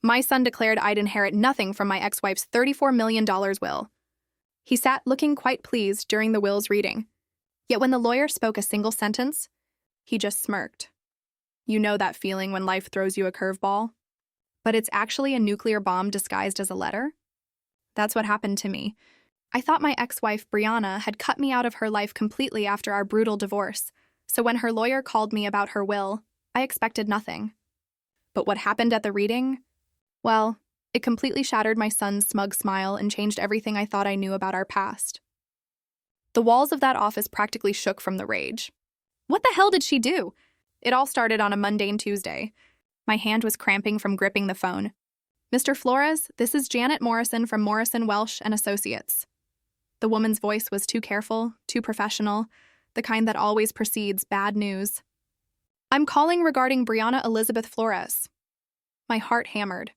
My son declared I'd inherit nothing from my ex-wife's $34 million will. He sat looking quite pleased during the will's reading. Yet when the lawyer spoke a single sentence, he just smirked. You know that feeling when life throws you a curveball? But it's actually a nuclear bomb disguised as a letter? That's what happened to me. I thought my ex-wife, Brianna, had cut me out of her life completely after our brutal divorce, so when her lawyer called me about her will, I expected nothing. But what happened at the reading? Well, it completely shattered my son's smug smile and changed everything I thought I knew about our past. The walls of that office practically shook from the rage. What the hell did she do? It all started on a mundane Tuesday. My hand was cramping from gripping the phone. Mr. Flores, this is Janet Morrison from Morrison, Welsh and Associates. The woman's voice was too careful, too professional, the kind that always precedes bad news. I'm calling regarding Brianna Elizabeth Flores. My heart hammered.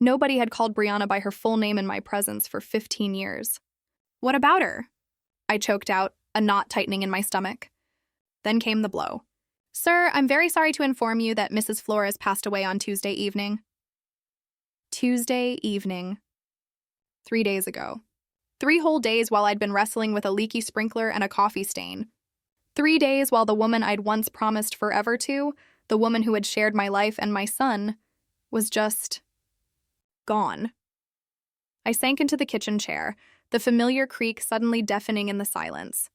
Nobody had called Brianna by her full name in my presence for 15 years. What about her? I choked out, a knot tightening in my stomach. Then came the blow. Sir, I'm very sorry to inform you that Mrs. Flores passed away on Tuesday evening. Tuesday evening. 3 days ago. 3 whole days while I'd been wrestling with a leaky sprinkler and a coffee stain. 3 days while the woman I'd once promised forever to, the woman who had shared my life and my son, was just gone. I sank into the kitchen chair, the familiar creak suddenly deafening in the silence.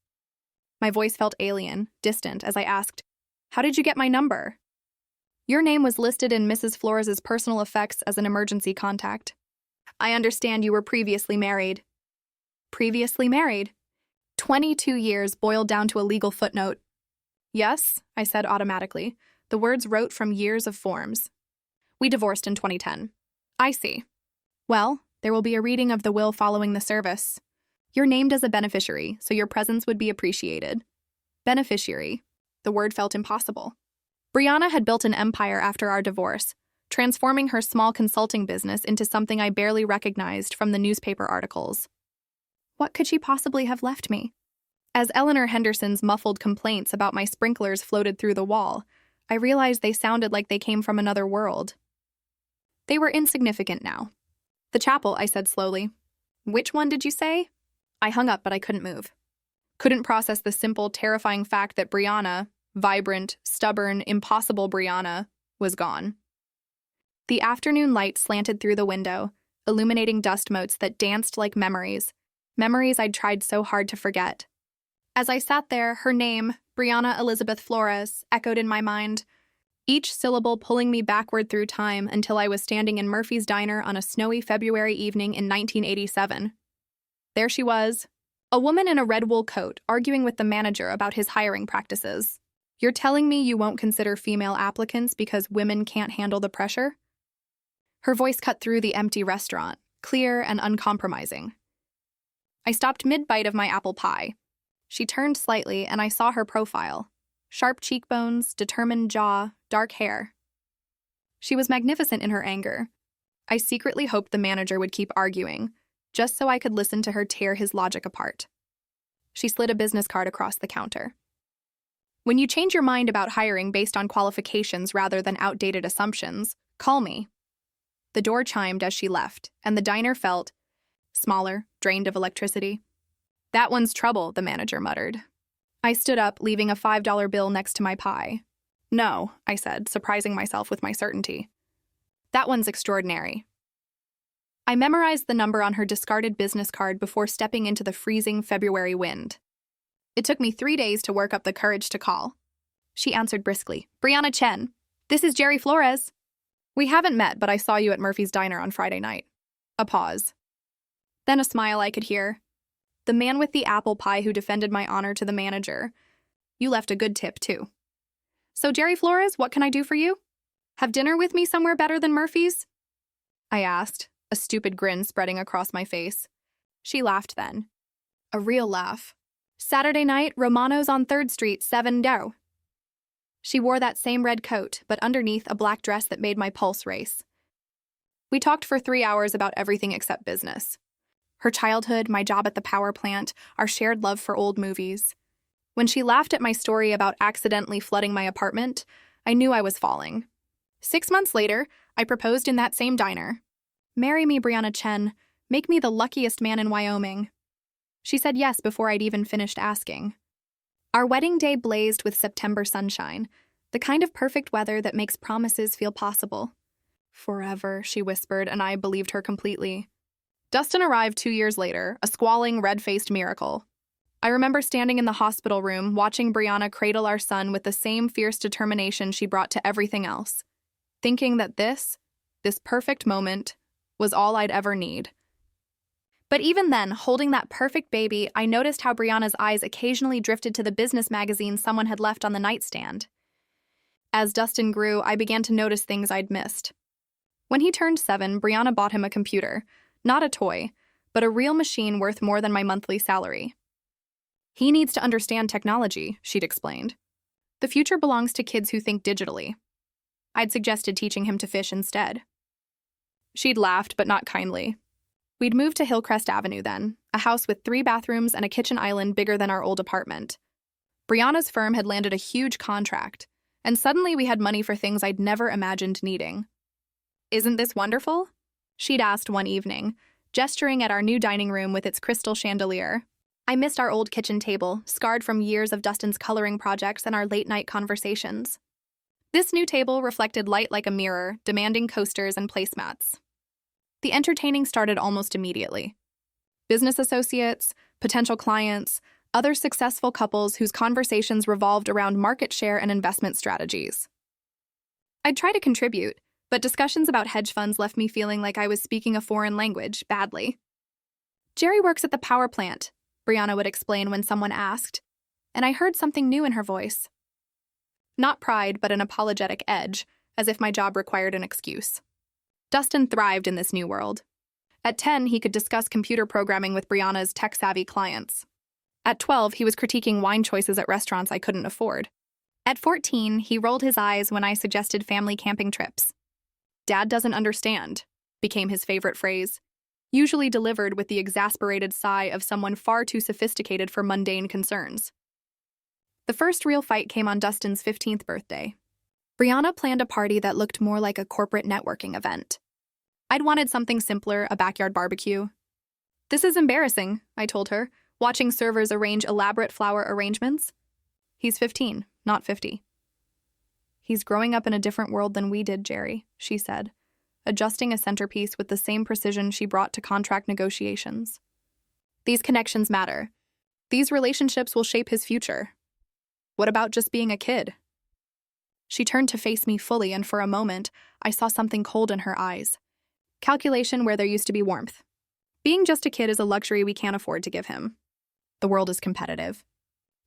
My voice felt alien, distant, as I asked, "How did you get my number?" Your name was listed in Mrs. Flores's personal effects as an emergency contact. I understand you were previously married. Previously married? 22 years boiled down to a legal footnote. Yes, I said automatically. The words wrote from years of forms. We divorced in 2010. I see. Well, there will be a reading of the will following the service. You're named as a beneficiary, so your presence would be appreciated. Beneficiary. The word felt impossible. Brianna had built an empire after our divorce, transforming her small consulting business into something I barely recognized from the newspaper articles. What could she possibly have left me? As Eleanor Henderson's muffled complaints about my sprinklers floated through the wall, I realized they sounded like they came from another world. They were insignificant now. The chapel, I said slowly. Which one did you say? I hung up, but I couldn't move. Couldn't process the simple, terrifying fact that Brianna, vibrant, stubborn, impossible Brianna, was gone. The afternoon light slanted through the window, illuminating dust motes that danced like memories I'd tried so hard to forget. As I sat there, her name, Brianna Elizabeth Flores, echoed in my mind, each syllable pulling me backward through time until I was standing in Murphy's Diner on a snowy February evening in 1987. There she was, a woman in a red wool coat arguing with the manager about his hiring practices. You're telling me you won't consider female applicants because women can't handle the pressure? Her voice cut through the empty restaurant, clear and uncompromising. I stopped mid-bite of my apple pie. She turned slightly, and I saw her profile. Sharp cheekbones, determined jaw, dark hair. She was magnificent in her anger. I secretly hoped the manager would keep arguing, just so I could listen to her tear his logic apart. She slid a business card across the counter. When you change your mind about hiring based on qualifications rather than outdated assumptions, call me. The door chimed as she left, and the diner felt smaller, drained of electricity. That one's trouble, the manager muttered. I stood up, leaving a $5 bill next to my pie. No, I said, surprising myself with my certainty. That one's extraordinary. I memorized the number on her discarded business card before stepping into the freezing February wind. It took me 3 days to work up the courage to call. She answered briskly. Brianna Chen. This is Jerry Flores. We haven't met, but I saw you at Murphy's Diner on Friday night. A pause. Then a smile I could hear. The man with the apple pie who defended my honor to the manager. You left a good tip, too. So, Jerry Flores, what can I do for you? Have dinner with me somewhere better than Murphy's? I asked, a stupid grin spreading across my face. She laughed then. A real laugh. Saturday night, Romano's on 3rd Street, 7 Do. She wore that same red coat, but underneath a black dress that made my pulse race. We talked for 3 hours about everything except business. Her childhood, my job at the power plant, our shared love for old movies. When she laughed at my story about accidentally flooding my apartment, I knew I was falling. 6 months later, I proposed in that same diner. Marry me, Brianna Chen. Make me the luckiest man in Wyoming. She said yes before I'd even finished asking. Our wedding day blazed with September sunshine, the kind of perfect weather that makes promises feel possible. Forever, she whispered, and I believed her completely. Dustin arrived 2 years later, a squalling, red-faced miracle. I remember standing in the hospital room, watching Brianna cradle our son with the same fierce determination she brought to everything else, thinking that this perfect moment, was all I'd ever need. But even then, holding that perfect baby, I noticed how Brianna's eyes occasionally drifted to the business magazine someone had left on the nightstand. As Dustin grew, I began to notice things I'd missed. When he turned 7, Brianna bought him a computer, not a toy, but a real machine worth more than my monthly salary. He needs to understand technology, she'd explained. The future belongs to kids who think digitally. I'd suggested teaching him to fish instead. She'd laughed, but not kindly. We'd moved to Hillcrest Avenue then, a house with 3 bathrooms and a kitchen island bigger than our old apartment. Brianna's firm had landed a huge contract, and suddenly we had money for things I'd never imagined needing. Isn't this wonderful? She'd asked one evening, gesturing at our new dining room with its crystal chandelier. I missed our old kitchen table, scarred from years of Dustin's coloring projects and our late-night conversations. This new table reflected light like a mirror, demanding coasters and placemats. The entertaining started almost immediately. Business associates, potential clients, other successful couples whose conversations revolved around market share and investment strategies. I'd try to contribute, but discussions about hedge funds left me feeling like I was speaking a foreign language, badly. Jerry works at the power plant, Brianna would explain when someone asked, and I heard something new in her voice. Not pride, but an apologetic edge, as if my job required an excuse. Dustin thrived in this new world. At 10, he could discuss computer programming with Brianna's tech-savvy clients. At 12, he was critiquing wine choices at restaurants I couldn't afford. At 14, he rolled his eyes when I suggested family camping trips. "Dad doesn't understand," became his favorite phrase, usually delivered with the exasperated sigh of someone far too sophisticated for mundane concerns. The first real fight came on Dustin's 15th birthday. Brianna planned a party that looked more like a corporate networking event. I'd wanted something simpler, a backyard barbecue. "This is embarrassing," I told her, watching servers arrange elaborate flower arrangements. "He's 15, not 50. "He's growing up in a different world than we did, Jerry," she said, adjusting a centerpiece with the same precision she brought to contract negotiations. "These connections matter. These relationships will shape his future. What about just being a kid?" She turned to face me fully, and for a moment, I saw something cold in her eyes. Calculation where there used to be warmth. Being just a kid is a luxury we can't afford to give him. The world is competitive.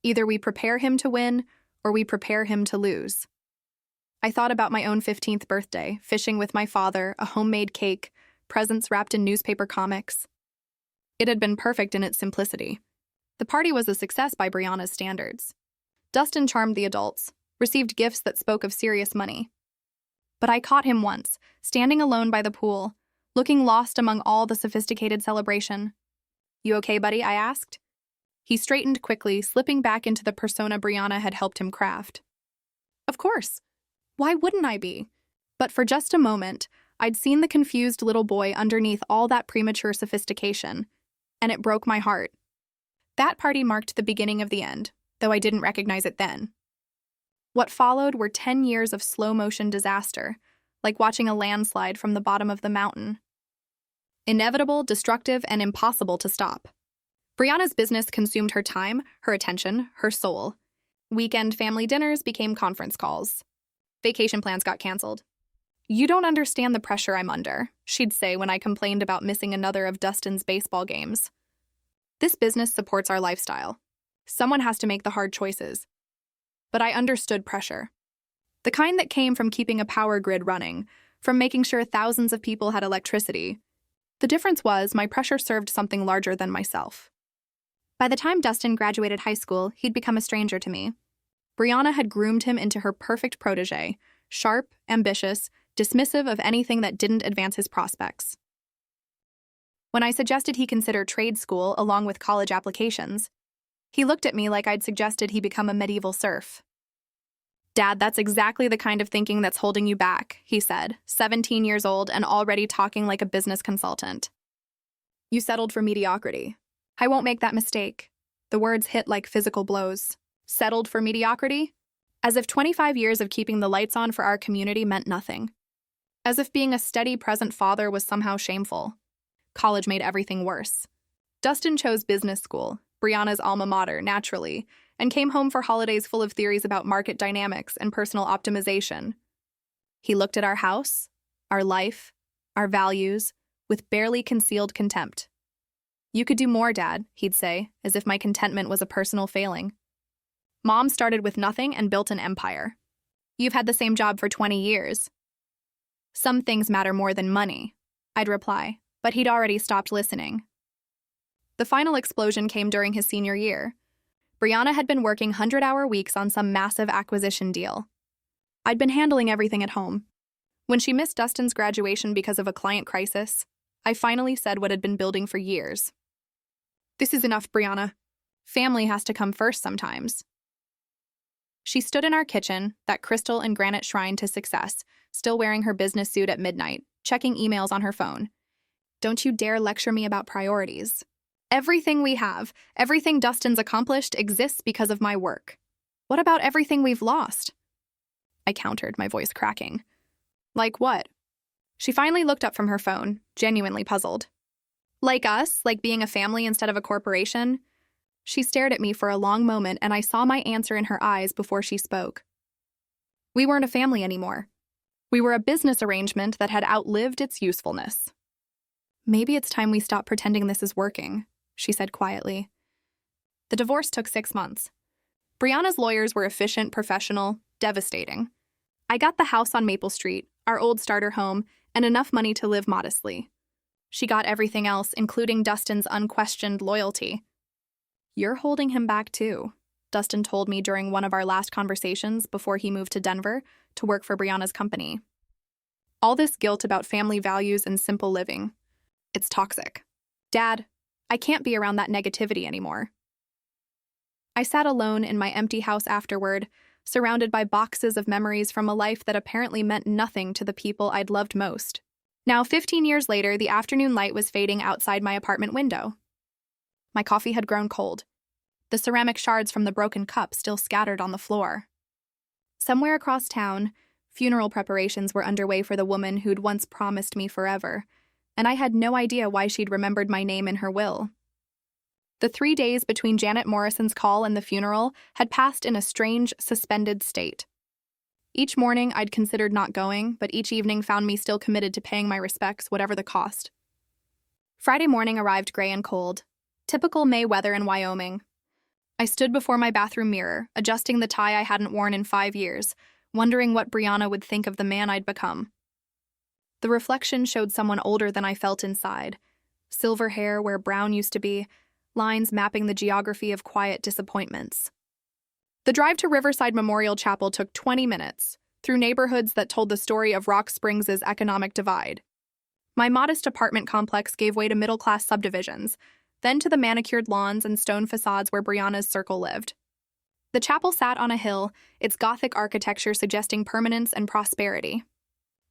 Either we prepare him to win, or we prepare him to lose. I thought about my own 15th birthday, fishing with my father, a homemade cake, presents wrapped in newspaper comics. It had been perfect in its simplicity. The party was a success by Brianna's standards. Dustin charmed the adults, received gifts that spoke of serious money. But I caught him once, standing alone by the pool, looking lost among all the sophisticated celebration. "You okay, buddy?" I asked. He straightened quickly, slipping back into the persona Brianna had helped him craft. Of course. Why wouldn't I be? But for just a moment, I'd seen the confused little boy underneath all that premature sophistication, and it broke my heart. That party marked the beginning of the end, though I didn't recognize it then. What followed were 10 years of slow-motion disaster, like watching a landslide from the bottom of the mountain. Inevitable, destructive, and impossible to stop. Brianna's business consumed her time, her attention, her soul. Weekend family dinners became conference calls. Vacation plans got canceled. "You don't understand the pressure I'm under," she'd say when I complained about missing another of Dustin's baseball games. "This business supports our lifestyle. Someone has to make the hard choices." But I understood pressure. The kind that came from keeping a power grid running, from making sure thousands of people had electricity. The difference was my pressure served something larger than myself. By the time Dustin graduated high school, he'd become a stranger to me. Brianna had groomed him into her perfect protege, sharp, ambitious, dismissive of anything that didn't advance his prospects. When I suggested he consider trade school along with college applications, he looked at me like I'd suggested he become a medieval serf. Dad, that's exactly the kind of thinking that's holding you back, he said, 17 years old and already talking like a business consultant. You settled for mediocrity. I won't make that mistake. The words hit like physical blows. Settled for mediocrity? As if 25 years of keeping the lights on for our community meant nothing. As if being a steady, present father was somehow shameful. College made everything worse. Dustin chose business school, Brianna's alma mater, naturally, and came home for holidays full of theories about market dynamics and personal optimization. He looked at our house, our life, our values, with barely concealed contempt. You could do more, Dad, he'd say, as if my contentment was a personal failing. Mom started with nothing and built an empire. You've had the same job for 20 years. Some things matter more than money, I'd reply, but he'd already stopped listening. The final explosion came during his senior year. Brianna had been working 100-hour weeks on some massive acquisition deal. I'd been handling everything at home. When she missed Dustin's graduation because of a client crisis, I finally said what had been building for years. This is enough, Brianna. Family has to come first sometimes. She stood in our kitchen, that crystal and granite shrine to success, still wearing her business suit at midnight, checking emails on her phone. Don't you dare lecture me about priorities. Everything we have, everything Dustin's accomplished exists because of my work. What about everything we've lost? I countered, my voice cracking. Like what? She finally looked up from her phone, genuinely puzzled. Like us, like being a family instead of a corporation? She stared at me for a long moment, and I saw my answer in her eyes before she spoke. We weren't a family anymore. We were a business arrangement that had outlived its usefulness. Maybe it's time we stop pretending this is working, she said quietly. The divorce took 6 months. Brianna's lawyers were efficient, professional, devastating. I got the house on Maple Street, our old starter home, and enough money to live modestly. She got everything else, including Dustin's unquestioned loyalty. You're holding him back too, Dustin told me during one of our last conversations before he moved to Denver to work for Brianna's company. All this guilt about family values and simple living. It's toxic. Dad, I can't be around that negativity anymore. I sat alone in my empty house afterward, surrounded by boxes of memories from a life that apparently meant nothing to the people I'd loved most. Now, 15 years later, the afternoon light was fading outside my apartment window. My coffee had grown cold. The ceramic shards from the broken cup still scattered on the floor. Somewhere across town, funeral preparations were underway for the woman who'd once promised me forever, and I had no idea why she'd remembered my name in her will. The 3 days between Janet Morrison's call and the funeral had passed in a strange, suspended state. Each morning I'd considered not going, but each evening found me still committed to paying my respects, whatever the cost. Friday morning arrived gray and cold. Typical May weather in Wyoming. I stood before my bathroom mirror, adjusting the tie I hadn't worn in 5 years, wondering what Brianna would think of the man I'd become. The reflection showed someone older than I felt inside. Silver hair where brown used to be, lines mapping the geography of quiet disappointments. The drive to Riverside Memorial Chapel took 20 minutes, through neighborhoods that told the story of Rock Springs' economic divide. My modest apartment complex gave way to middle-class subdivisions, then to the manicured lawns and stone facades where Brianna's circle lived. The chapel sat on a hill, its Gothic architecture suggesting permanence and prosperity.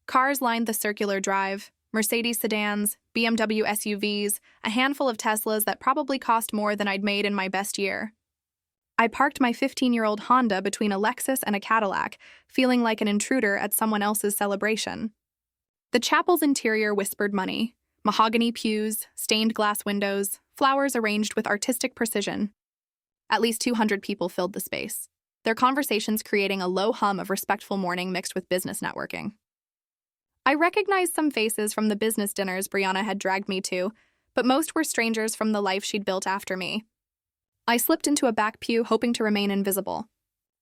Cars lined the circular drive, Mercedes sedans, BMW SUVs, a handful of Teslas that probably cost more than I'd made in my best year. I parked my 15-year-old Honda between a Lexus and a Cadillac, feeling like an intruder at someone else's celebration. The chapel's interior whispered money. Mahogany pews, stained glass windows, flowers arranged with artistic precision. At least 200 people filled the space, their conversations creating a low hum of respectful mourning mixed with business networking. I recognized some faces from the business dinners Brianna had dragged me to, but most were strangers from the life she'd built after me. I slipped into a back pew, hoping to remain invisible.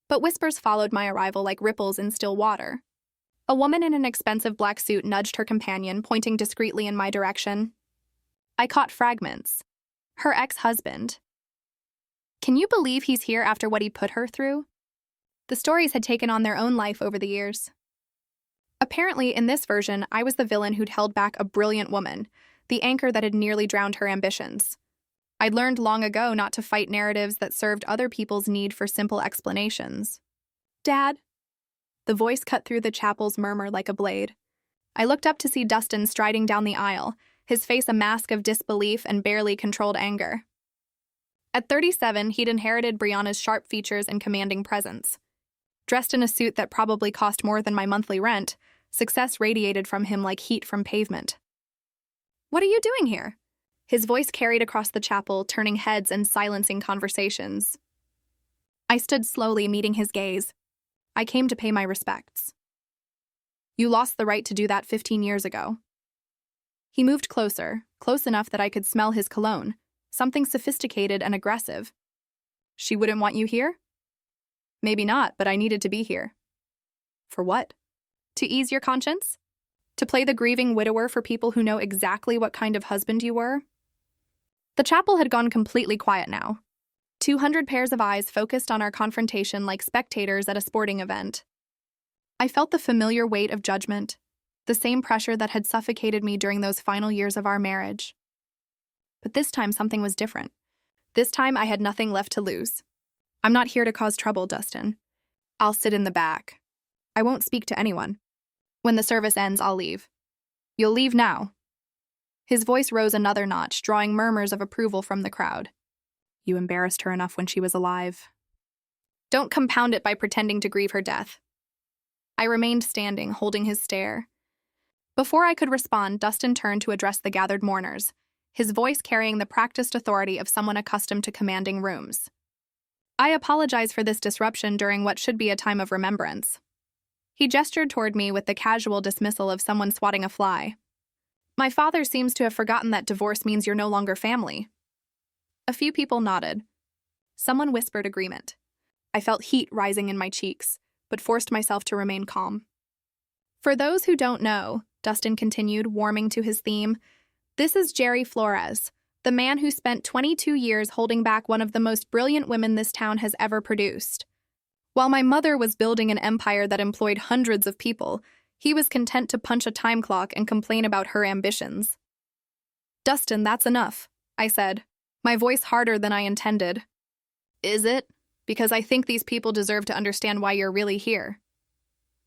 But whispers followed my arrival like ripples in still water. A woman in an expensive black suit nudged her companion, pointing discreetly in my direction. I caught fragments. Her ex-husband. Can you believe he's here after what he put her through? The stories had taken on their own life over the years. Apparently, in this version, I was the villain who'd held back a brilliant woman, the anchor that had nearly drowned her ambitions. I'd learned long ago not to fight narratives that served other people's need for simple explanations. Dad, The voice cut through the chapel's murmur like a blade. I looked up to see Dustin striding down the aisle, his face a mask of disbelief and barely controlled anger. At 37, he'd inherited Brianna's sharp features and commanding presence. Dressed in a suit that probably cost more than my monthly rent, success radiated from him like heat from pavement. "What are you doing here?" His voice carried across the chapel, turning heads and silencing conversations. I stood slowly, meeting his gaze. "I came to pay my respects." "You lost the right to do that 15 years ago." He moved closer, close enough that I could smell his cologne, something sophisticated and aggressive. "She wouldn't want you here?" "Maybe not, but I needed to be here." "For what? To ease your conscience? To play the grieving widower for people who know exactly what kind of husband you were?" The chapel had gone completely quiet now. 200 pairs of eyes focused on our confrontation like spectators at a sporting event. I felt the familiar weight of judgment, the same pressure that had suffocated me during those final years of our marriage. But this time something was different. This time I had nothing left to lose. "I'm not here to cause trouble, Dustin. I'll sit in the back. I won't speak to anyone. When the service ends, I'll leave." "You'll leave now." His voice rose another notch, drawing murmurs of approval from the crowd. "You embarrassed her enough when she was alive. Don't compound it by pretending to grieve her death." I remained standing, holding his stare. Before I could respond, Dustin turned to address the gathered mourners, his voice carrying the practiced authority of someone accustomed to commanding rooms. "I apologize for this disruption during what should be a time of remembrance." He gestured toward me with the casual dismissal of someone swatting a fly. "My father seems to have forgotten that divorce means you're no longer family." A few people nodded. Someone whispered agreement. I felt heat rising in my cheeks, but forced myself to remain calm. "For those who don't know," Dustin continued, warming to his theme, "this is Jerry Flores, the man who spent 22 years holding back one of the most brilliant women this town has ever produced. While my mother was building an empire that employed hundreds of people, he was content to punch a time clock and complain about her ambitions." "Dustin, that's enough," I said, my voice harder than I intended. "Is it? Because I think these people deserve to understand why you're really here."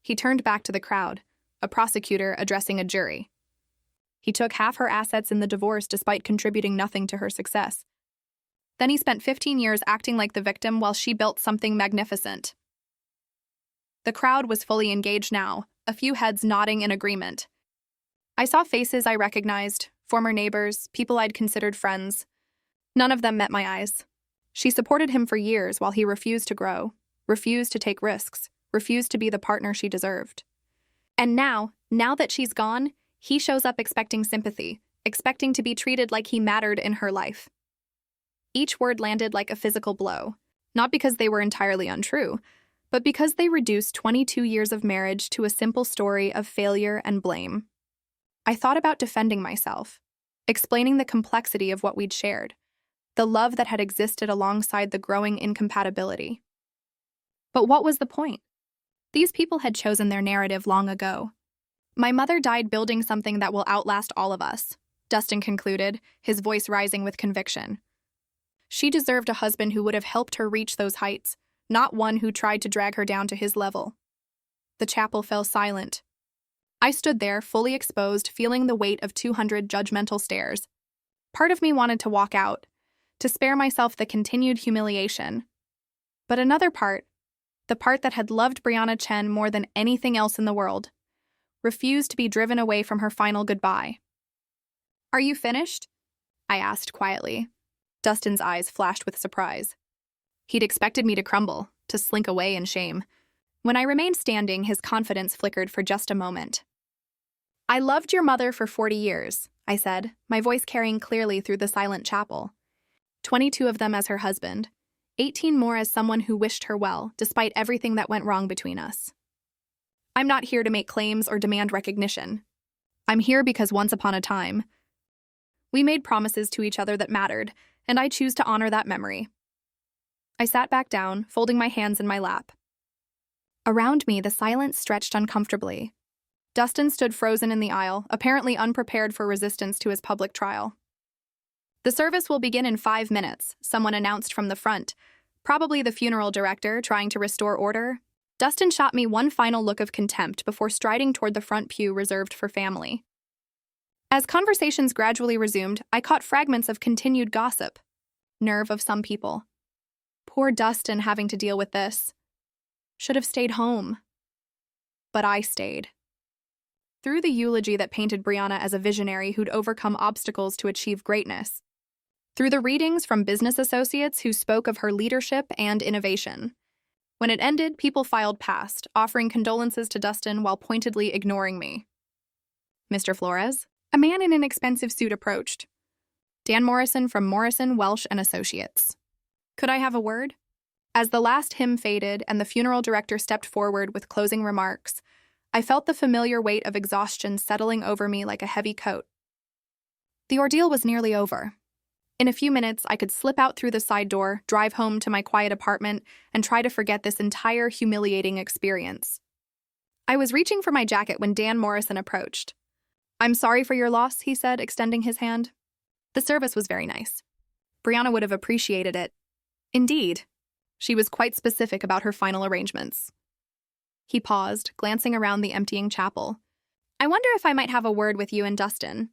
He turned back to the crowd, a prosecutor addressing a jury. "He took half her assets in the divorce despite contributing nothing to her success. Then he spent 15 years acting like the victim while she built something magnificent." The crowd was fully engaged now, a few heads nodding in agreement. I saw faces I recognized, former neighbors, people I'd considered friends. None of them met my eyes. She supported him for years while he refused to grow, refused to take risks, refused to be the partner she deserved. And now that she's gone, he shows up expecting sympathy, expecting to be treated like he mattered in her life. Each word landed like a physical blow, not because they were entirely untrue, but because they reduced 22 years of marriage to a simple story of failure and blame. I thought about defending myself, explaining the complexity of what we'd shared, the love that had existed alongside the growing incompatibility. But what was the point? These people had chosen their narrative long ago. "My mother died building something that will outlast all of us," Dustin concluded, his voice rising with conviction. "She deserved a husband who would have helped her reach those heights, not one who tried to drag her down to his level." The chapel fell silent. I stood there, fully exposed, feeling the weight of 200 judgmental stares. Part of me wanted to walk out, to spare myself the continued humiliation. But another part, the part that had loved Brianna Chen more than anything else in the world, refused to be driven away from her final goodbye. "Are you finished?" I asked quietly. Dustin's eyes flashed with surprise. He'd expected me to crumble, to slink away in shame. When I remained standing, his confidence flickered for just a moment. "I loved your mother for 40 years, I said, my voice carrying clearly through the silent chapel. 22 of them as her husband, 18 more as someone who wished her well, despite everything that went wrong between us. I'm not here to make claims or demand recognition. I'm here because once upon a time, we made promises to each other that mattered, and I choose to honor that memory." I sat back down, folding my hands in my lap. Around me, the silence stretched uncomfortably. Dustin stood frozen in the aisle, apparently unprepared for resistance to his public trial. "The service will begin in 5 minutes," someone announced from the front, probably the funeral director trying to restore order. Dustin shot me one final look of contempt before striding toward the front pew reserved for family. As conversations gradually resumed, I caught fragments of continued gossip. Nerve of some people. Poor Dustin having to deal with this. Should have stayed home. But I stayed. Through the eulogy that painted Brianna as a visionary who'd overcome obstacles to achieve greatness. Through the readings from business associates who spoke of her leadership and innovation. When it ended, people filed past, offering condolences to Dustin while pointedly ignoring me. Mr. Flores? A man in an expensive suit approached. Dan Morrison from Morrison, Welsh & Associates. Could I have a word? As the last hymn faded and the funeral director stepped forward with closing remarks, I felt the familiar weight of exhaustion settling over me like a heavy coat. The ordeal was nearly over. In a few minutes, I could slip out through the side door, drive home to my quiet apartment, and try to forget this entire humiliating experience. I was reaching for my jacket when Dan Morrison approached. "I'm sorry for your loss," he said, extending his hand. The service was very nice. Brianna would have appreciated it. Indeed, she was quite specific about her final arrangements. He paused, glancing around the emptying chapel. "I wonder if I might have a word with you and Dustin.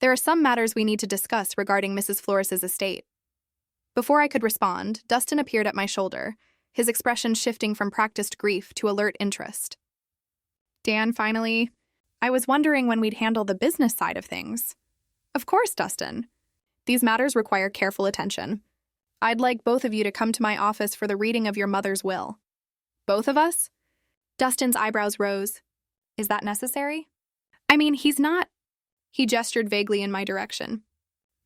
There are some matters we need to discuss regarding Mrs. Flores's estate." Before I could respond, Dustin appeared at my shoulder, his expression shifting from practiced grief to alert interest. "Dan, finally, I was wondering when we'd handle the business side of things." "Of course, Dustin. These matters require careful attention. I'd like both of you to come to my office for the reading of your mother's will." "Both of us?" Dustin's eyebrows rose. "Is that necessary?" "I mean, he's not—" He gestured vaguely in my direction.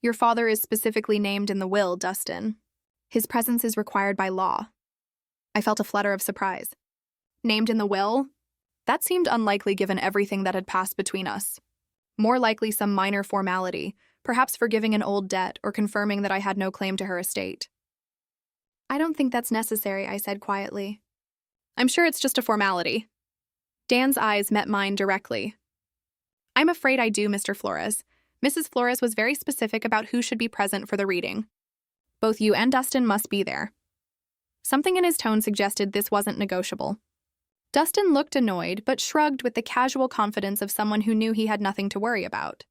"Your father is specifically named in the will, Dustin. His presence is required by law." I felt a flutter of surprise. "Named in the will?" That seemed unlikely given everything that had passed between us. More likely some minor formality, perhaps forgiving an old debt or confirming that I had no claim to her estate. "I don't think that's necessary," I said quietly. "I'm sure it's just a formality." Dan's eyes met mine directly. "I'm afraid I do, Mr. Flores. Mrs. Flores was very specific about who should be present for the reading. Both you and Dustin must be there." Something in his tone suggested this wasn't negotiable. Dustin looked annoyed, but shrugged with the casual confidence of someone who knew he had nothing to worry about.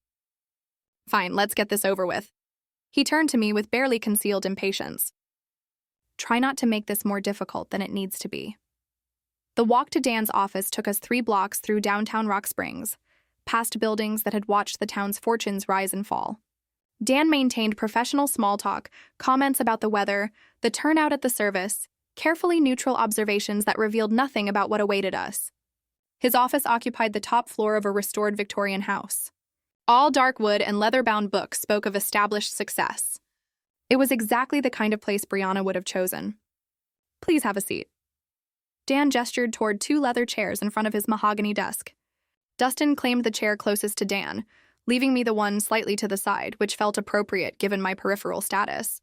"Fine, let's get this over with." He turned to me with barely concealed impatience. "Try not to make this more difficult than it needs to be." The walk to Dan's office took us 3 blocks through downtown Rock Springs, past buildings that had watched the town's fortunes rise and fall. Dan maintained professional small talk, comments about the weather, the turnout at the service, carefully neutral observations that revealed nothing about what awaited us. His office occupied the top floor of a restored Victorian house. All dark wood and leather-bound books spoke of established success. It was exactly the kind of place Brianna would have chosen. "Please have a seat." Dan gestured toward 2 leather chairs in front of his mahogany desk. Dustin claimed the chair closest to Dan, leaving me the one slightly to the side, which felt appropriate given my peripheral status.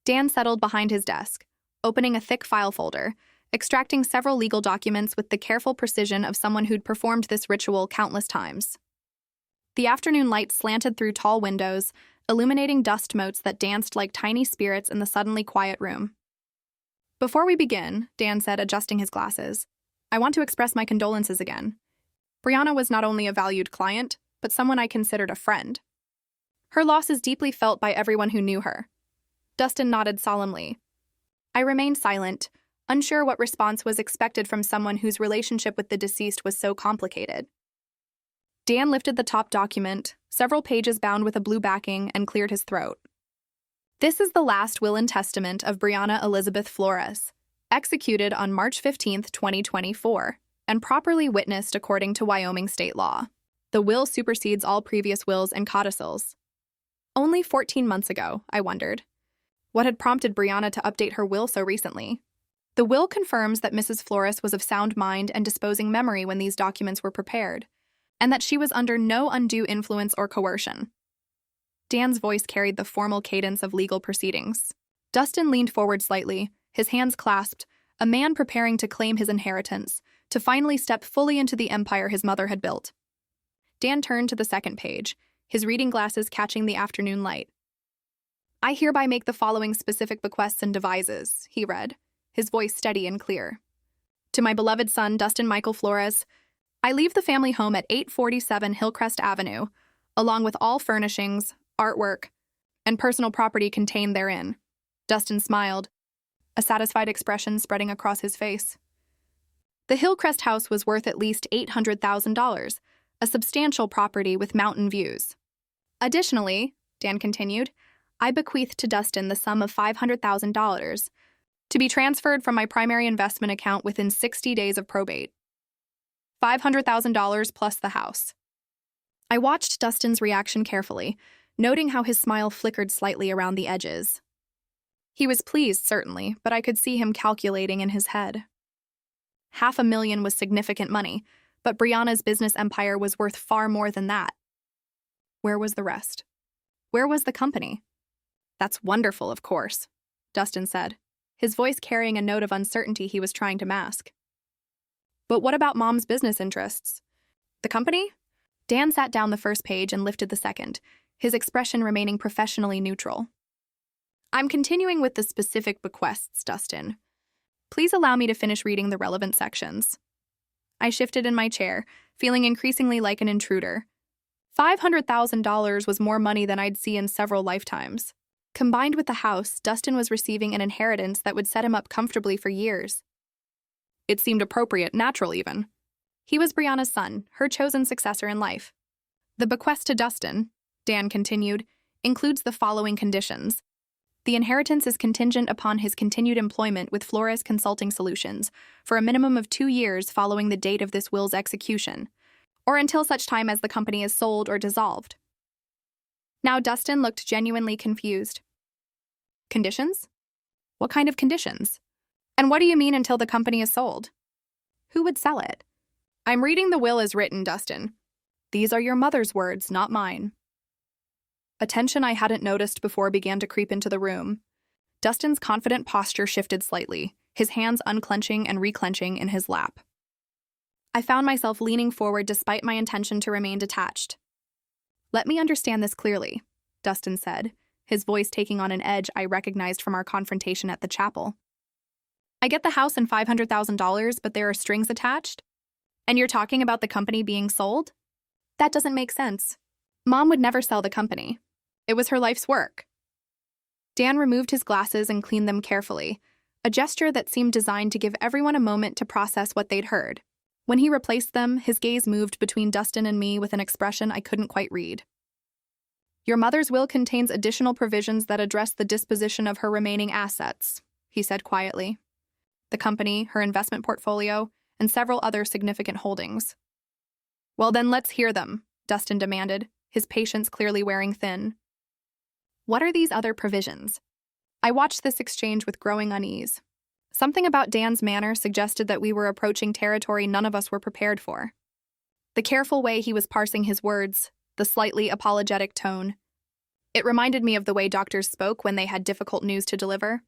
Dan settled behind his desk, opening a thick file folder, extracting several legal documents with the careful precision of someone who'd performed this ritual countless times. The afternoon light slanted through tall windows, illuminating dust motes that danced like tiny spirits in the suddenly quiet room. "Before we begin," Dan said, adjusting his glasses, "I want to express my condolences again. Brianna was not only a valued client, but someone I considered a friend. Her loss is deeply felt by everyone who knew her." Dustin nodded solemnly. I remained silent, unsure what response was expected from someone whose relationship with the deceased was so complicated. Dan lifted the top document, several pages bound with a blue backing, and cleared his throat. "This is the last will and testament of Brianna Elizabeth Flores, executed on March 15, 2024, and properly witnessed according to Wyoming state law. The will supersedes all previous wills and codicils." Only 14 months ago, I wondered. What had prompted Brianna to update her will so recently? The will confirms that Mrs. Flores was of sound mind and disposing memory when these documents were prepared, and that she was under no undue influence or coercion. Dan's voice carried the formal cadence of legal proceedings. Dustin leaned forward slightly, his hands clasped, a man preparing to claim his inheritance, to finally step fully into the empire his mother had built. Dan turned to the second page, his reading glasses catching the afternoon light. "I hereby make the following specific bequests and devises," he read, his voice steady and clear. To my beloved son, Dustin Michael Flores, I leave the family home at 847 Hillcrest Avenue, along with all furnishings, artwork, and personal property contained therein. Dustin smiled, a satisfied expression spreading across his face. The Hillcrest house was worth at least $800,000, a substantial property with mountain views. Additionally, Dan continued, I bequeathed to Dustin the sum of $500,000 to be transferred from my primary investment account within 60 days of probate. $500,000 plus the house. I watched Dustin's reaction carefully, noting how his smile flickered slightly around the edges. He was pleased, certainly, but I could see him calculating in his head. $500,000 was significant money, but Brianna's business empire was worth far more than that. Where was the rest? Where was the company? That's wonderful, of course, Dustin said, his voice carrying a note of uncertainty he was trying to mask. But what about Mom's business interests? The company? Dan sat down the first page and lifted the second, his expression remaining professionally neutral. I'm continuing with the specific bequests, Dustin. Please allow me to finish reading the relevant sections. I shifted in my chair, feeling increasingly like an intruder. $500,000 was more money than I'd see in several lifetimes. Combined with the house, Dustin was receiving an inheritance that would set him up comfortably for years. It seemed appropriate, natural even. He was Brianna's son, her chosen successor in life. The bequest to Dustin, Dan continued, includes the following conditions. The inheritance is contingent upon his continued employment with Flores Consulting Solutions for a minimum of 2 years following the date of this will's execution, or until such time as the company is sold or dissolved. Now Dustin looked genuinely confused. Conditions? What kind of conditions? And what do you mean until the company is sold? Who would sell it? I'm reading the will as written, Dustin. These are your mother's words, not mine. A tension I hadn't noticed before began to creep into the room. Dustin's confident posture shifted slightly, his hands unclenching and reclenching in his lap. I found myself leaning forward despite my intention to remain detached. Let me understand this clearly, Dustin said, his voice taking on an edge I recognized from our confrontation at the chapel. I get the house and $500,000, but there are strings attached? And you're talking about the company being sold? That doesn't make sense. Mom would never sell the company. It was her life's work. Dan removed his glasses and cleaned them carefully, a gesture that seemed designed to give everyone a moment to process what they'd heard. When he replaced them, his gaze moved between Dustin and me with an expression I couldn't quite read. Your mother's will contains additional provisions that address the disposition of her remaining assets, he said quietly. The company, her investment portfolio, and several other significant holdings. Well, then let's hear them, Dustin demanded, his patience clearly wearing thin. What are these other provisions? I watched this exchange with growing unease. Something about Dan's manner suggested that we were approaching territory none of us were prepared for. The careful way he was parsing his words, the slightly apologetic tone. It reminded me of the way doctors spoke when they had difficult news to deliver.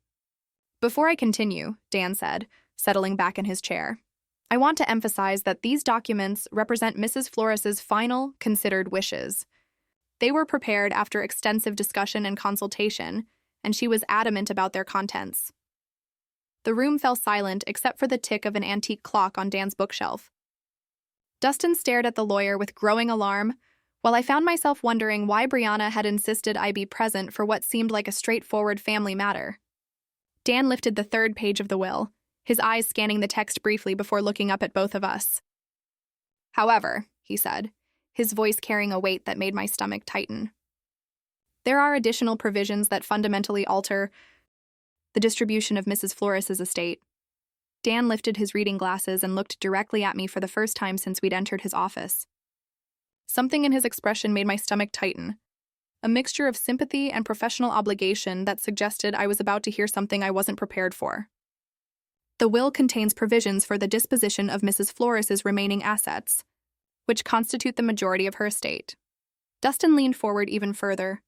Before I continue, Dan said, settling back in his chair, I want to emphasize that these documents represent Mrs. Flores's final, considered wishes. They were prepared after extensive discussion and consultation, and she was adamant about their contents. The room fell silent except for the tick of an antique clock on Dan's bookshelf. Dustin stared at the lawyer with growing alarm, while I found myself wondering why Brianna had insisted I be present for what seemed like a straightforward family matter. Dan lifted the third page of the will, his eyes scanning the text briefly before looking up at both of us. However, he said, his voice carrying a weight that made my stomach tighten. There are additional provisions that fundamentally alter the distribution of Mrs. Flores's estate. Dan lifted his reading glasses and looked directly at me for the first time since we'd entered his office. Something in his expression made my stomach tighten, a mixture of sympathy and professional obligation that suggested I was about to hear something I wasn't prepared for. The will contains provisions for the disposition of Mrs. Flores's remaining assets, which constitute the majority of her estate. Dustin leaned forward even further,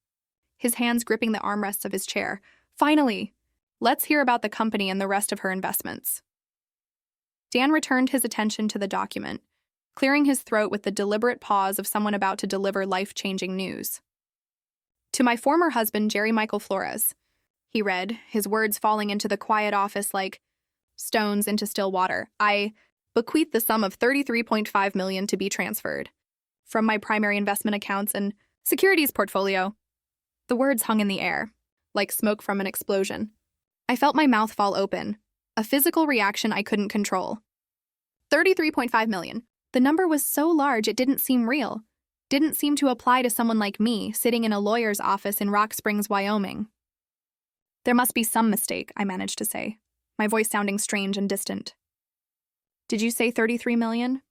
his hands gripping the armrests of his chair. Finally, let's hear about the company and the rest of her investments. Dan returned his attention to the document, clearing his throat with the deliberate pause of someone about to deliver life-changing news. To my former husband, Jerry Michael Flores, he read, his words falling into the quiet office like stones into still water. I bequeath the sum of $33.5 million to be transferred from my primary investment accounts and securities portfolio. The words hung in the air, like smoke from an explosion. I felt my mouth fall open, a physical reaction I couldn't control. $33.5 million. The number was so large it didn't seem real. Didn't seem to apply to someone like me, sitting in a lawyer's office in Rock Springs, Wyoming. There must be some mistake, I managed to say, my voice sounding strange and distant. Did you say 33 million?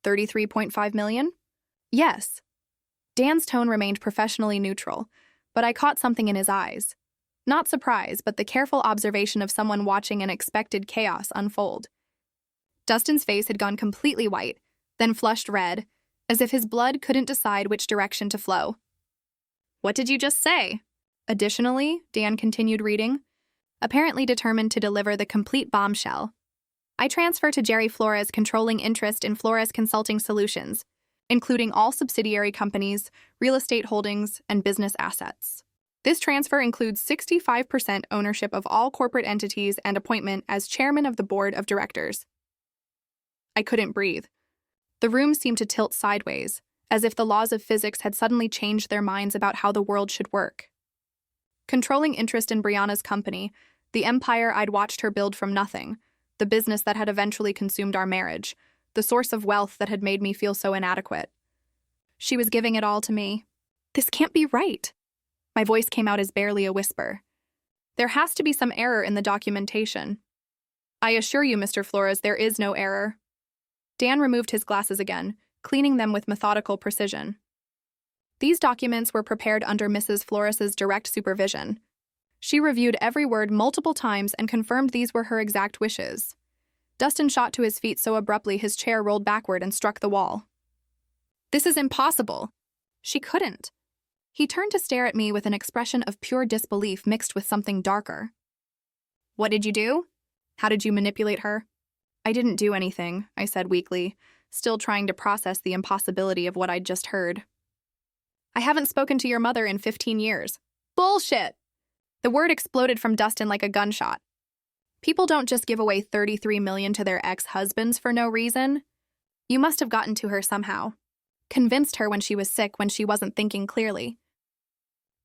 33.5 million? Yes. Dan's tone remained professionally neutral, but I caught something in his eyes. Not surprise, but the careful observation of someone watching an expected chaos unfold. Dustin's face had gone completely white, then flushed red, as if his blood couldn't decide which direction to flow. What did you just say? Additionally, Dan continued reading, apparently determined to deliver the complete bombshell. I transfer to Jerry Flores controlling interest in Flores Consulting Solutions, including all subsidiary companies, real estate holdings, and business assets. This transfer includes 65% ownership of all corporate entities and appointment as chairman of the board of directors. I couldn't breathe. The room seemed to tilt sideways, as if the laws of physics had suddenly changed their minds about how the world should work. Controlling interest in Brianna's company, the empire I'd watched her build from nothing, the business that had eventually consumed our marriage, the source of wealth that had made me feel so inadequate. She was giving it all to me. This can't be right. My voice came out as barely a whisper. There has to be some error in the documentation. I assure you, Mr. Flores, there is no error. Dan removed his glasses again, cleaning them with methodical precision. These documents were prepared under Mrs. Flores's direct supervision. She reviewed every word multiple times and confirmed these were her exact wishes. Dustin shot to his feet so abruptly his chair rolled backward and struck the wall. This is impossible. She couldn't. He turned to stare at me with an expression of pure disbelief mixed with something darker. What did you do? How did you manipulate her? I didn't do anything, I said weakly, still trying to process the impossibility of what I'd just heard. I haven't spoken to your mother in 15 years. Bullshit! The word exploded from Dustin like a gunshot. People don't just give away $33 million to their ex-husbands for no reason. You must have gotten to her somehow. Convinced her when she was sick, when she wasn't thinking clearly.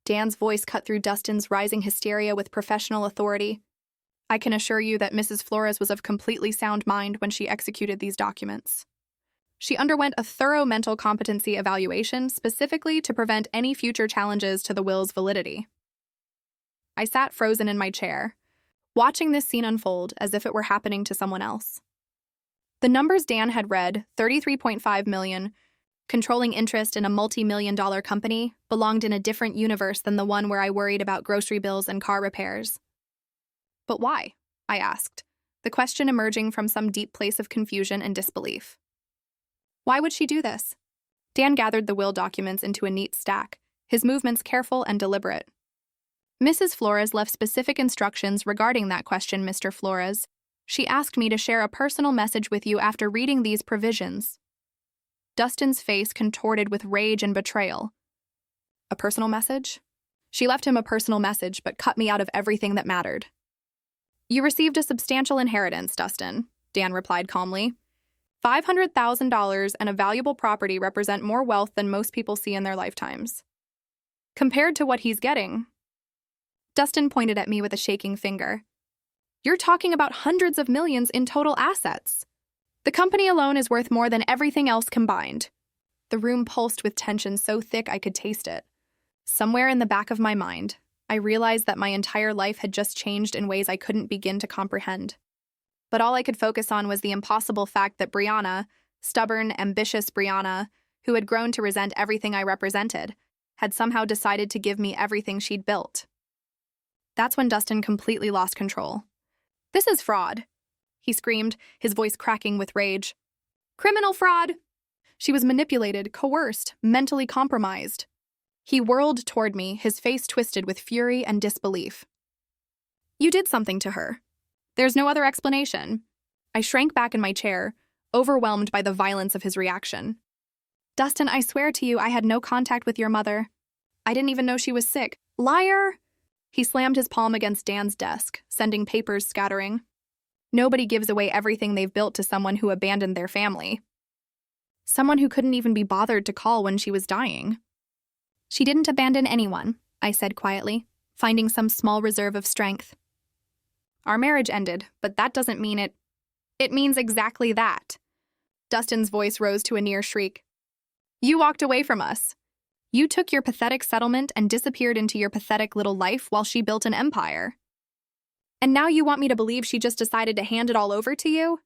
Dan's voice cut through Dustin's rising hysteria with professional authority. I can assure you that Mrs. Flores was of completely sound mind when she executed these documents. She underwent a thorough mental competency evaluation specifically to prevent any future challenges to the will's validity. I sat frozen in my chair, watching this scene unfold as if it were happening to someone else. The numbers Dan had read, 33.5 million, controlling interest in a multi-million-dollar company, belonged in a different universe than the one where I worried about grocery bills and car repairs. But why? I asked, the question emerging from some deep place of confusion and disbelief. Why would she do this? Dan gathered the will documents into a neat stack, his movements careful and deliberate. Mrs. Flores left specific instructions regarding that question, Mr. Flores. She asked me to share a personal message with you after reading these provisions. Dustin's face contorted with rage and betrayal. A personal message? She left him a personal message, but cut me out of everything that mattered. You received a substantial inheritance, Dustin, Dan replied calmly. $500,000 and a valuable property represent more wealth than most people see in their lifetimes. Compared to what he's getting, Dustin pointed at me with a shaking finger. You're talking about hundreds of millions in total assets. The company alone is worth more than everything else combined. The room pulsed with tension so thick I could taste it. Somewhere in the back of my mind, I realized that my entire life had just changed in ways I couldn't begin to comprehend. But all I could focus on was the impossible fact that Brianna, stubborn, ambitious Brianna, who had grown to resent everything I represented, had somehow decided to give me everything she'd built. That's when Dustin completely lost control. This is fraud, he screamed, his voice cracking with rage. Criminal fraud! She was manipulated, coerced, mentally compromised. He whirled toward me, his face twisted with fury and disbelief. You did something to her. There's no other explanation. I shrank back in my chair, overwhelmed by the violence of his reaction. Dustin, I swear to you I had no contact with your mother. I didn't even know she was sick. Liar! He slammed his palm against Dan's desk, sending papers scattering. Nobody gives away everything they've built to someone who abandoned their family. Someone who couldn't even be bothered to call when she was dying. She didn't abandon anyone, I said quietly, finding some small reserve of strength. Our marriage ended, but that doesn't mean it. It means exactly that. Dustin's voice rose to a near shriek. You walked away from us. You took your pathetic settlement and disappeared into your pathetic little life while she built an empire. And now you want me to believe she just decided to hand it all over to you?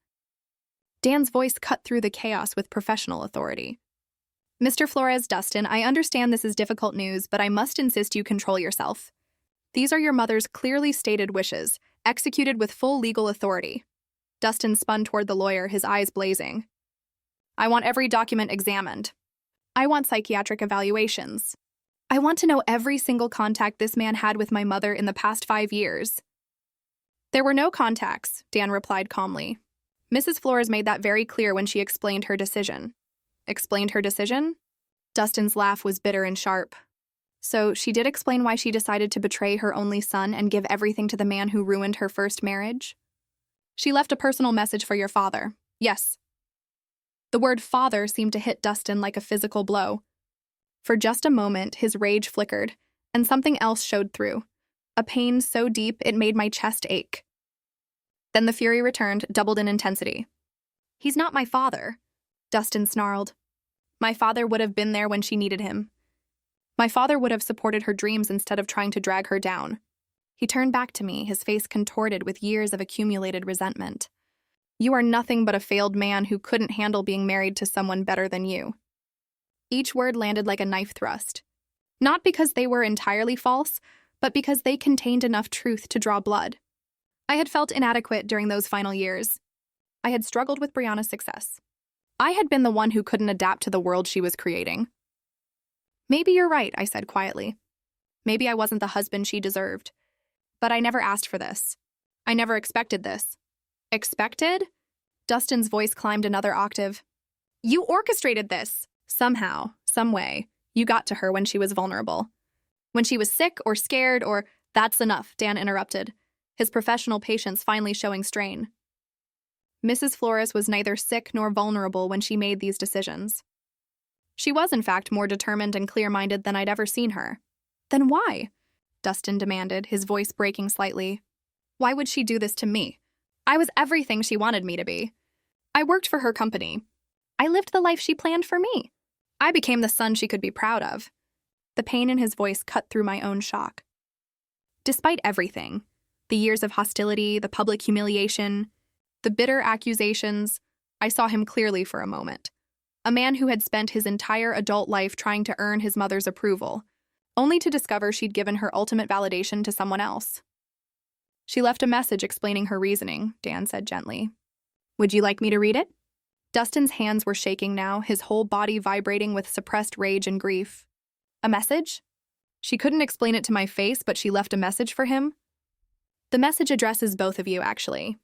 Dan's voice cut through the chaos with professional authority. Mr. Flores, Dustin, I understand this is difficult news, but I must insist you control yourself. These are your mother's clearly stated wishes, executed with full legal authority. Dustin spun toward the lawyer, his eyes blazing. I want every document examined. I want psychiatric evaluations. I want to know every single contact this man had with my mother in the past 5 years. There were no contacts, Dan replied calmly. Mrs. Flores made that very clear when she explained her decision. Explained her decision? Dustin's laugh was bitter and sharp. So she did explain why she decided to betray her only son and give everything to the man who ruined her first marriage? She left a personal message for your father. Yes. The word father seemed to hit Dustin like a physical blow. For just a moment, his rage flickered, and something else showed through. A pain so deep it made my chest ache. Then the fury returned, doubled in intensity. He's not my father, Dustin snarled. My father would have been there when she needed him. My father would have supported her dreams instead of trying to drag her down. He turned back to me, his face contorted with years of accumulated resentment. You are nothing but a failed man who couldn't handle being married to someone better than you. Each word landed like a knife thrust. Not because they were entirely false, but because they contained enough truth to draw blood. I had felt inadequate during those final years. I had struggled with Brianna's success. I had been the one who couldn't adapt to the world she was creating. Maybe you're right, I said quietly. Maybe I wasn't the husband she deserved. But I never asked for this. I never expected this. Expected? Dustin's voice climbed another octave. You orchestrated this. Somehow, some way, you got to her when she was vulnerable. When she was sick or scared or, that's enough, Dan interrupted, his professional patience finally showing strain. Mrs. Flores was neither sick nor vulnerable when she made these decisions. She was, in fact, more determined and clear-minded than I'd ever seen her. Then why? Dustin demanded, his voice breaking slightly. Why would she do this to me? I was everything she wanted me to be. I worked for her company. I lived the life she planned for me. I became the son she could be proud of. The pain in his voice cut through my own shock. Despite everything, the years of hostility, the public humiliation, the bitter accusations, I saw him clearly for a moment. A man who had spent his entire adult life trying to earn his mother's approval, only to discover she'd given her ultimate validation to someone else. She left a message explaining her reasoning, Dan said gently. Would you like me to read it? Dustin's hands were shaking now, his whole body vibrating with suppressed rage and grief. A message? She couldn't explain it to my face, but she left a message for him. The message addresses both of you, actually.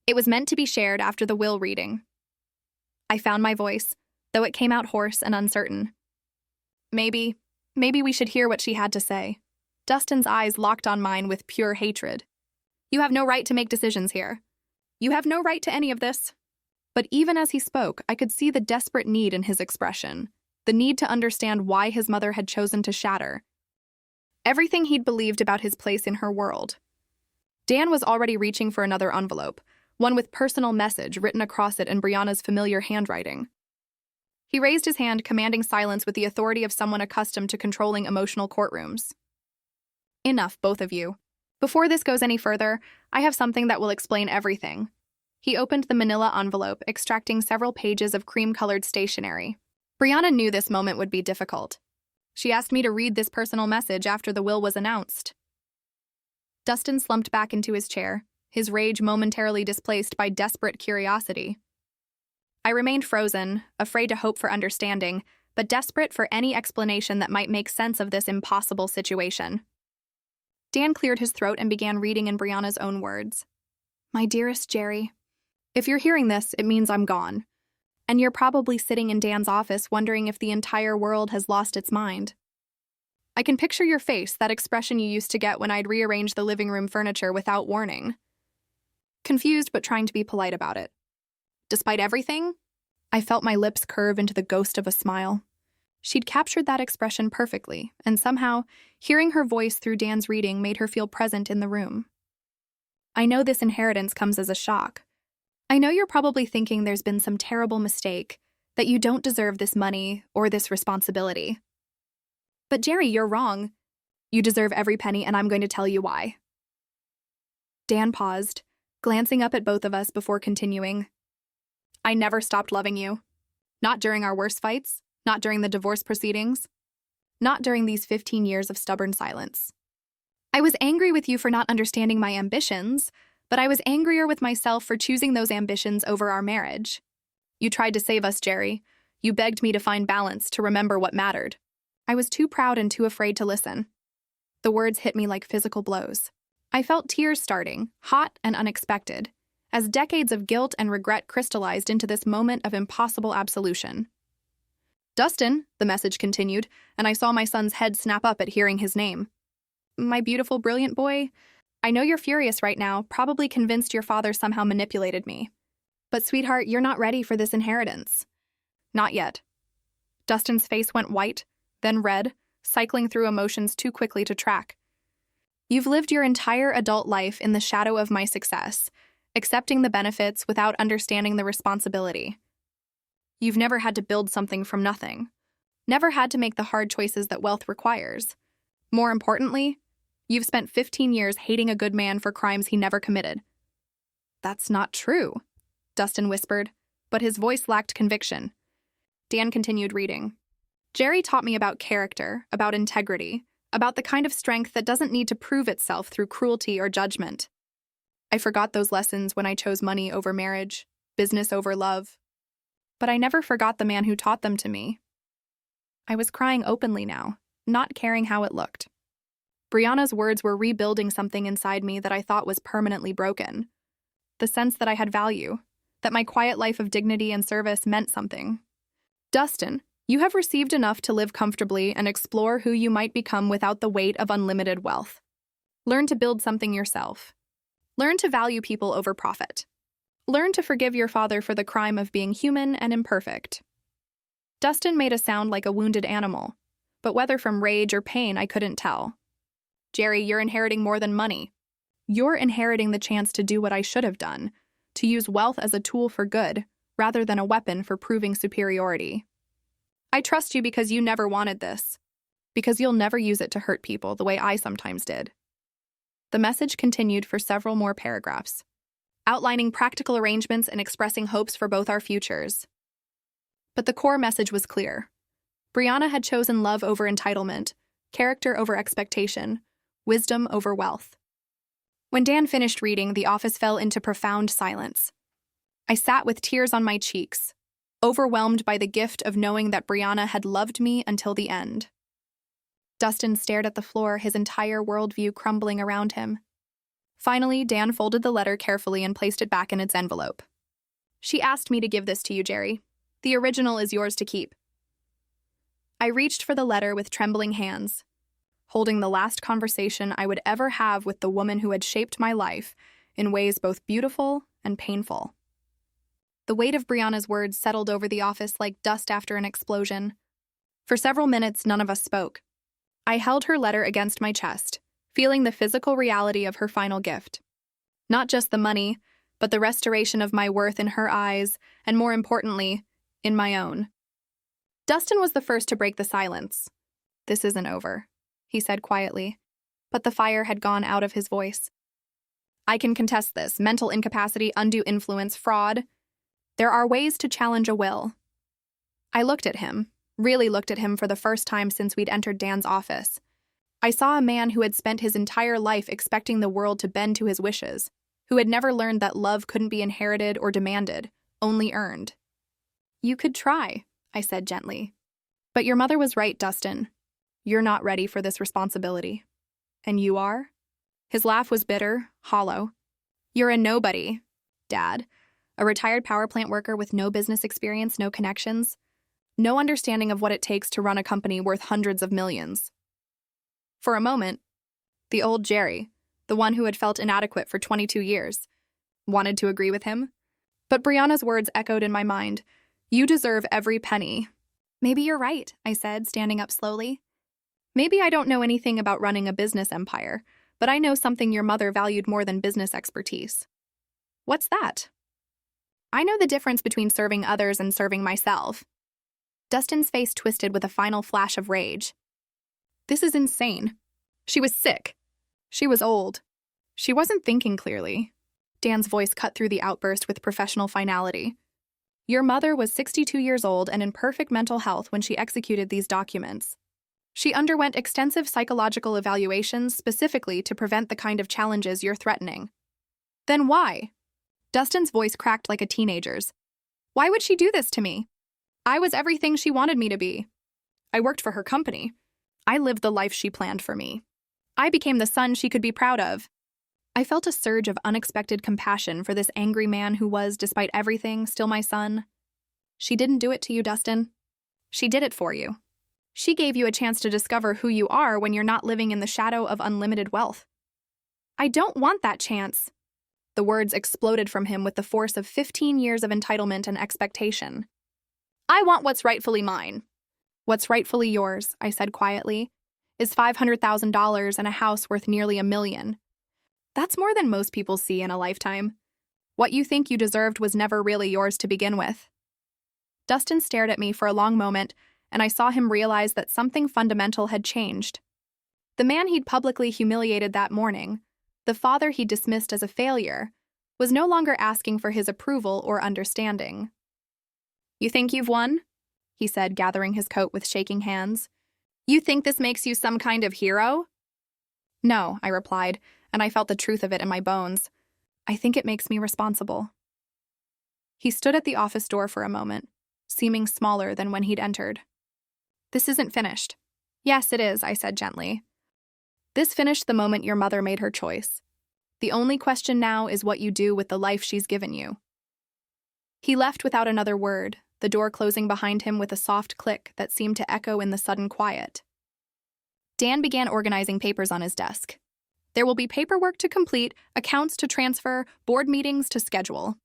It was meant to be shared after the will reading. I found my voice, though it came out hoarse and uncertain. Maybe we should hear what she had to say. Dustin's eyes locked on mine with pure hatred. You have no right to make decisions here. You have no right to any of this. But even as he spoke, I could see the desperate need in his expression, the need to understand why his mother had chosen to shatter everything he'd believed about his place in her world. Dan was already reaching for another envelope, one with personal message written across it in Brianna's familiar handwriting. He raised his hand, commanding silence with the authority of someone accustomed to controlling emotional courtrooms. Enough, both of you. Before this goes any further, I have something that will explain everything. He opened the manila envelope, extracting several pages of cream-colored stationery. Brianna knew this moment would be difficult. She asked me to read this personal message after the will was announced. Dustin slumped back into his chair, his rage momentarily displaced by desperate curiosity. I remained frozen, afraid to hope for understanding, but desperate for any explanation that might make sense of this impossible situation. Dan cleared his throat and began reading in Brianna's own words. My dearest Jerry, if you're hearing this, it means I'm gone. And you're probably sitting in Dan's office wondering if the entire world has lost its mind. I can picture your face, that expression you used to get when I'd rearrange the living room furniture without warning. confused but trying to be polite about it. Despite everything, I felt my lips curve into the ghost of a smile. She'd captured that expression perfectly, and somehow, hearing her voice through Dan's reading made her feel present in the room. I know this inheritance comes as a shock. I know you're probably thinking there's been some terrible mistake, that you don't deserve this money or this responsibility. But Jerry, you're wrong. You deserve every penny, and I'm going to tell you why. Dan paused, glancing up at both of us before continuing. I never stopped loving you. Not during our worst fights, not during the divorce proceedings, not during these 15 years of stubborn silence. I was angry with you for not understanding my ambitions, but I was angrier with myself for choosing those ambitions over our marriage. You tried to save us, Jerry. You begged me to find balance, to remember what mattered. I was too proud and too afraid to listen. The words hit me like physical blows. I felt tears starting, hot and unexpected, as decades of guilt and regret crystallized into this moment of impossible absolution. Dustin, the message continued, and I saw my son's head snap up at hearing his name. My beautiful, brilliant boy, I know you're furious right now, probably convinced your father somehow manipulated me. But sweetheart, you're not ready for this inheritance. Not yet. Dustin's face went white, then red, cycling through emotions too quickly to track. You've lived your entire adult life in the shadow of my success, accepting the benefits without understanding the responsibility. You've never had to build something from nothing. Never had to make the hard choices that wealth requires. More importantly, you've spent 15 years hating a good man for crimes he never committed. That's not true, Dustin whispered, but his voice lacked conviction. Dan continued reading. Jerry taught me about character, about integrity, about the kind of strength that doesn't need to prove itself through cruelty or judgment. I forgot those lessons when I chose money over marriage, business over love. But I never forgot the man who taught them to me. I was crying openly now, not caring how it looked. Brianna's words were rebuilding something inside me that I thought was permanently broken. The sense that I had value, that my quiet life of dignity and service meant something. Dustin, you have received enough to live comfortably and explore who you might become without the weight of unlimited wealth. Learn to build something yourself. Learn to value people over profit. Learn to forgive your father for the crime of being human and imperfect. Dustin made a sound like a wounded animal, but whether from rage or pain, I couldn't tell. Jerry, you're inheriting more than money. You're inheriting the chance to do what I should have done, to use wealth as a tool for good, rather than a weapon for proving superiority. I trust you because you never wanted this, because you'll never use it to hurt people the way I sometimes did. The message continued for several more paragraphs, outlining practical arrangements and expressing hopes for both our futures. But the core message was clear. Brianna had chosen love over entitlement, character over expectation, wisdom over wealth. When Dan finished reading, the office fell into profound silence. I sat with tears on my cheeks, overwhelmed by the gift of knowing that Brianna had loved me until the end. Dustin stared at the floor, his entire worldview crumbling around him. Finally, Dan folded the letter carefully and placed it back in its envelope. She asked me to give this to you, Jerry. The original is yours to keep. I reached for the letter with trembling hands, holding the last conversation I would ever have with the woman who had shaped my life in ways both beautiful and painful. The weight of Brianna's words settled over the office like dust after an explosion. For several minutes, none of us spoke. I held her letter against my chest, feeling the physical reality of her final gift. Not just the money, but the restoration of my worth in her eyes, and more importantly, in my own. Dustin was the first to break the silence. This isn't over, he said quietly, but the fire had gone out of his voice. I can contest this. Mental incapacity, undue influence, fraud. There are ways to challenge a will. I looked at him, really looked at him for the first time since we'd entered Dan's office. I saw a man who had spent his entire life expecting the world to bend to his wishes, who had never learned that love couldn't be inherited or demanded, only earned. You could try, I said gently. But your mother was right, Dustin. You're not ready for this responsibility. And you are? His laugh was bitter, hollow. You're a nobody, Dad. A retired power plant worker with no business experience, no connections, no understanding of what it takes to run a company worth hundreds of millions. For a moment, the old Jerry, the one who had felt inadequate for 22 years, wanted to agree with him. But Brianna's words echoed in my mind. You deserve every penny. Maybe you're right, I said, standing up slowly. Maybe I don't know anything about running a business empire, but I know something your mother valued more than business expertise. What's that? I know the difference between serving others and serving myself. Dustin's face twisted with a final flash of rage. This is insane. She was sick. She was old. She wasn't thinking clearly. Dan's voice cut through the outburst with professional finality. Your mother was 62 years old and in perfect mental health when she executed these documents. She underwent extensive psychological evaluations specifically to prevent the kind of challenges you're threatening. Then why? Dustin's voice cracked like a teenager's. Why would she do this to me? I was everything she wanted me to be. I worked for her company. I lived the life she planned for me. I became the son she could be proud of. I felt a surge of unexpected compassion for this angry man who was, despite everything, still my son. She didn't do it to you, Dustin. She did it for you. She gave you a chance to discover who you are when you're not living in the shadow of unlimited wealth. I don't want that chance. The words exploded from him with the force of 15 years of entitlement and expectation. I want what's rightfully mine. What's rightfully yours, I said quietly, is $500,000 and a house worth nearly $1 million. That's more than most people see in a lifetime. What you think you deserved was never really yours to begin with. Dustin stared at me for a long moment, and I saw him realize that something fundamental had changed. The man he'd publicly humiliated that morning, the father he'd dismissed as a failure, was no longer asking for his approval or understanding. You think you've won? He said, gathering his coat with shaking hands. You think this makes you some kind of hero? No, I replied, and I felt the truth of it in my bones. I think it makes me responsible. He stood at the office door for a moment, seeming smaller than when he'd entered. This isn't finished. Yes, it is, I said gently. This finished the moment your mother made her choice. The only question now is what you do with the life she's given you. He left without another word, the door closing behind him with a soft click that seemed to echo in the sudden quiet. Dan began organizing papers on his desk. There will be paperwork to complete, accounts to transfer, board meetings to schedule.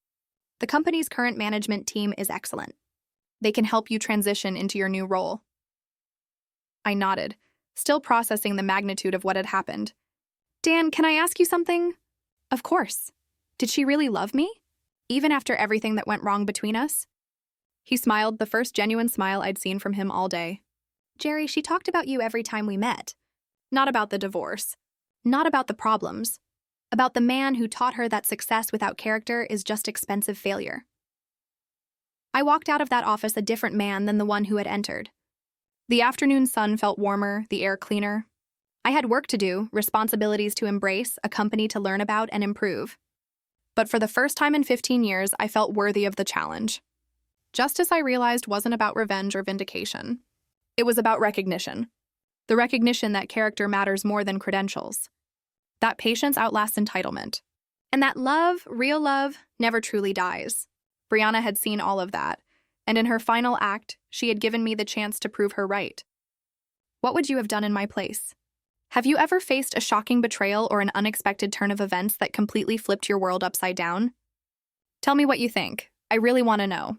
The company's current management team is excellent. They can help you transition into your new role. I nodded, still processing the magnitude of what had happened. Dan, can I ask you something? Of course. Did she really love me? Even after everything that went wrong between us? He smiled, the first genuine smile I'd seen from him all day. Jerry, she talked about you every time we met. Not about the divorce. Not about the problems. About the man who taught her that success without character is just expensive failure. I walked out of that office a different man than the one who had entered. The afternoon sun felt warmer, the air cleaner. I had work to do, responsibilities to embrace, a company to learn about and improve. But for the first time in 15 years, I felt worthy of the challenge. Justice, I realized, wasn't about revenge or vindication. It was about recognition. The recognition that character matters more than credentials. That patience outlasts entitlement. And that love, real love, never truly dies. Brianna had seen all of that, and in her final act, she had given me the chance to prove her right. What would you have done in my place? Have you ever faced a shocking betrayal or an unexpected turn of events that completely flipped your world upside down? Tell me what you think. I really want to know.